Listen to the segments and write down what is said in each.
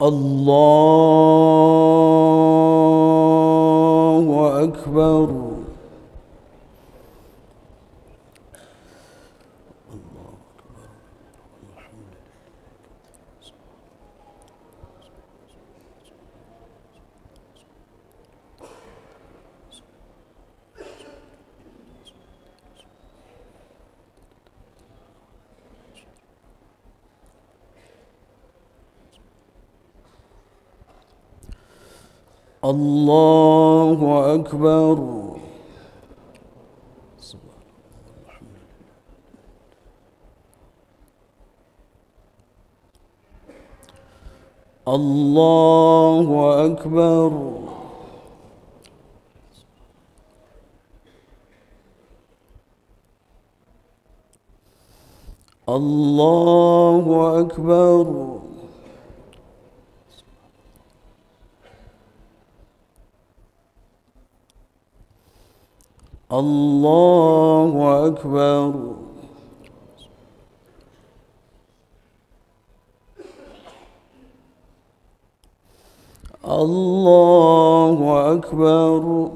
الله أكبر. الله أكبر. الله أكبر. الله أكبر. الله أكبر. الله أكبر.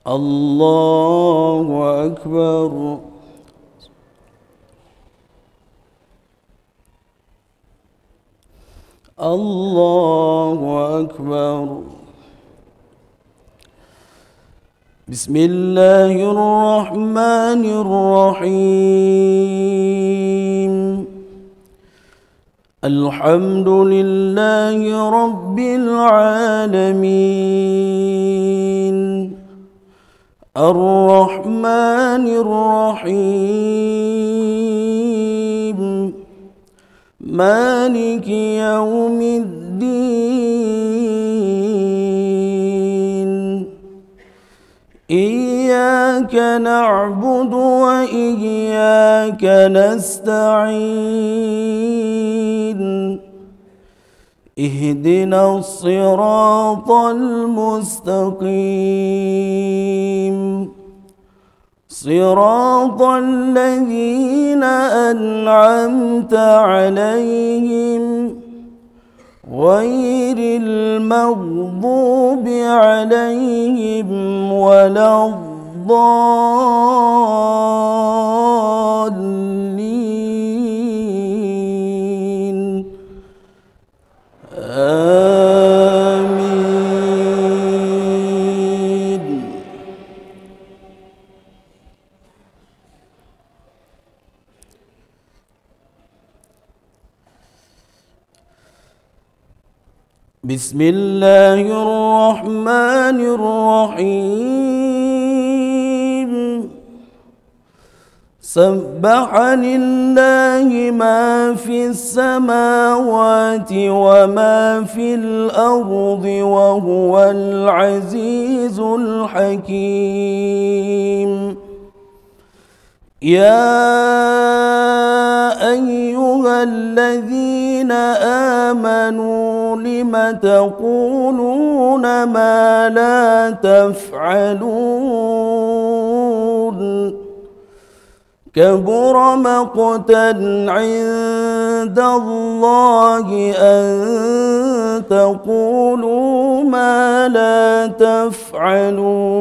الله أكبر. الله أكبر. بسم الله الرحمن الرحيم. الحمد لله رب العالمين. الرحمن الرحيم. مالك يوم الدين. إياك نعبد وإياك نستعين. اهدنا الصراط المستقيم. صراط الذين أنعمت عليهم غير المغضوب عليهم ولا الضالين. آمين. بسم الله الرحمن الرحيم. سبح لله ما في السماوات وما في الأرض وهو العزيز الحكيم. يا أيها الذين آمنوا لم تقولون ما لا تفعلون. كبر مقتا عند الله أن تقولوا ما لا تفعلون.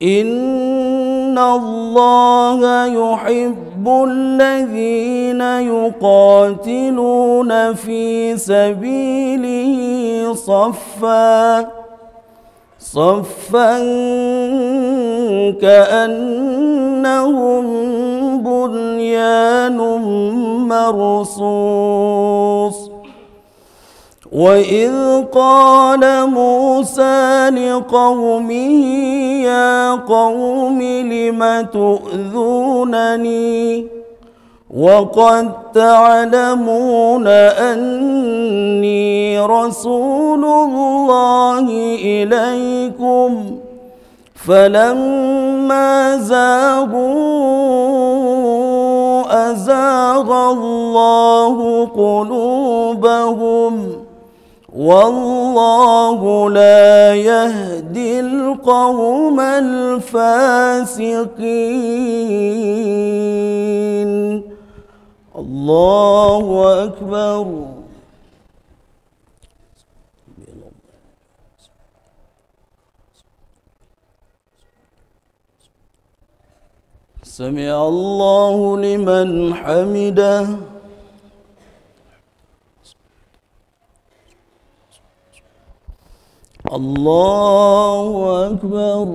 إن الله يحب الذين يقاتلون في سبيله صفا كأنهم بنيان مرصوص. وإذ قال موسى لقومه يا قوم لم تؤذونني وقد تعلمون أني رسول الله إليكم فلما زاغوا أزاغ الله قلوبهم والله لا يهدي القوم الفاسقين. الله أكبر. سمع الله لمن حمده. الله أكبر.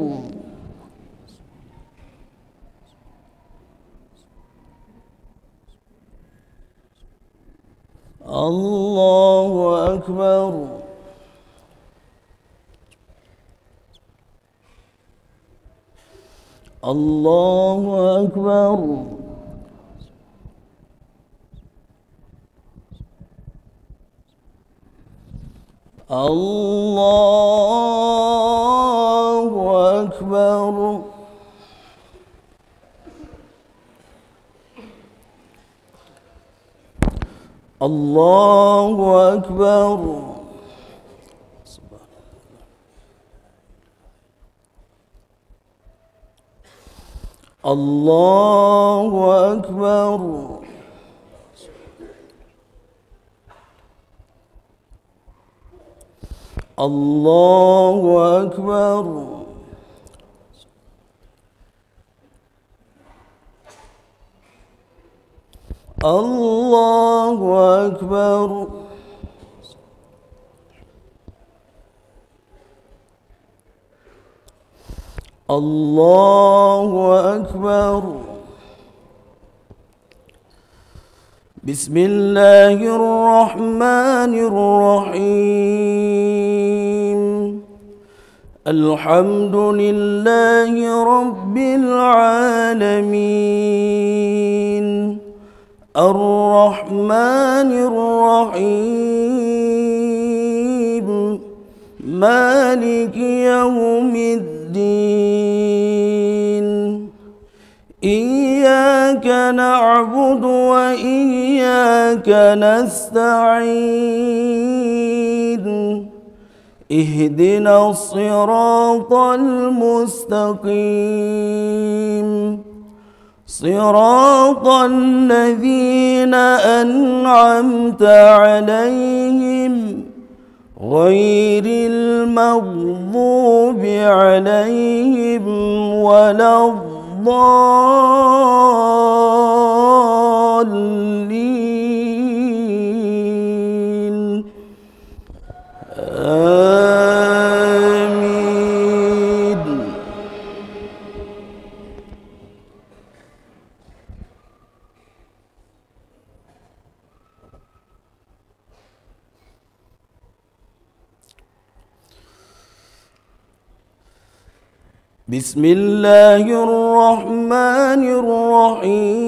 الله أكبر. الله أكبر. الله أكبر. الله أكبر. الله أكبر. الله أكبر. الله أكبر. الله أكبر. بسم الله الرحمن الرحيم. الحمد لله رب العالمين الرحمن الرحيم مالك يوم الدين. إياك نعبد وإياك نستعين. اهدنا الصراط المستقيم صراط الذين أنعمت عليهم غير المغضوب عليهم ولا الضالين. آمين. بسم الله الرحمن الرحيم.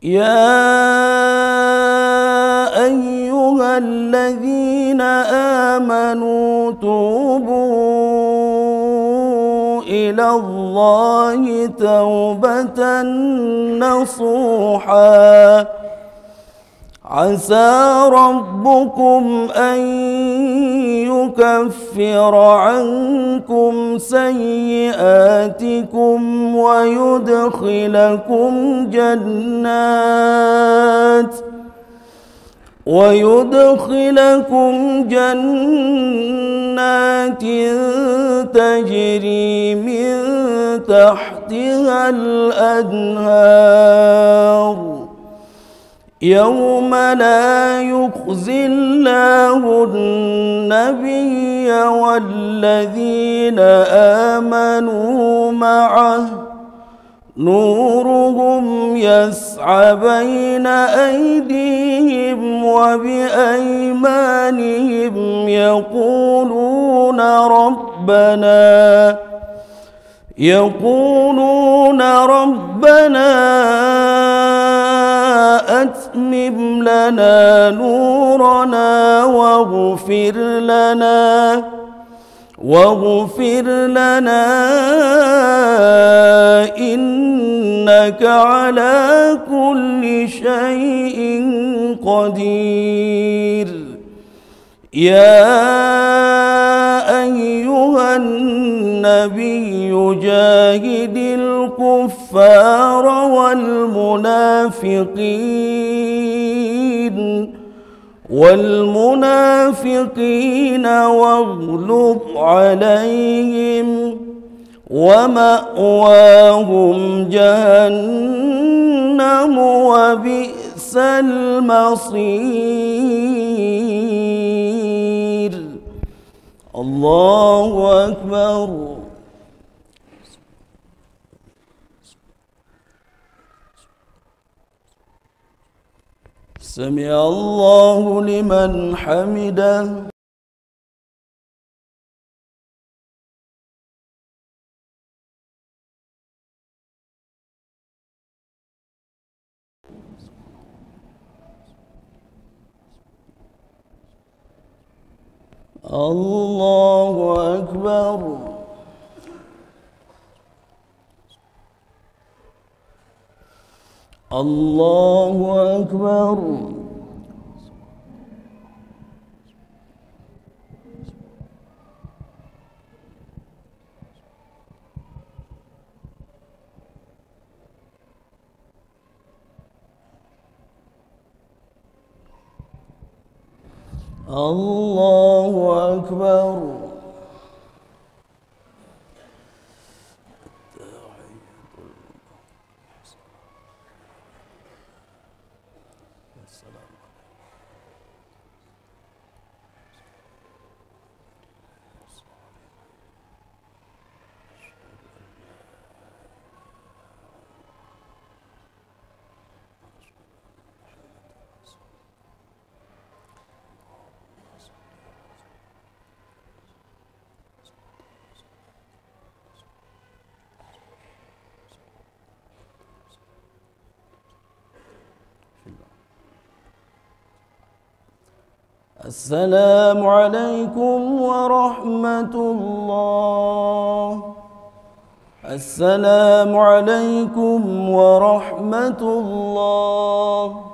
يا أيها الذين آمنوا توبوا إلى الله توبة نصوحا عسى ربكم أن يكفر عنكم سيئاتكم ويدخلكم جنات تجري من تحتها الأنهار يوم لا يخزي الله النبي والذين آمنوا معه نورهم يسعى بين أيديهم وبأيمانهم يقولون ربنا أتمم لنا نورنا واغفر لنا إنك على كل شيء قدير. يا أيها النبي جاهد الكفار والمنافقين واغلظ عليهم ومأواهم جهنم وبئس المصير. الله أكبر. سمع الله لمن حمده. الله أكبر. الله أكبر. الله أكبر. السلام عليكم ورحمة الله. السلام عليكم ورحمة الله.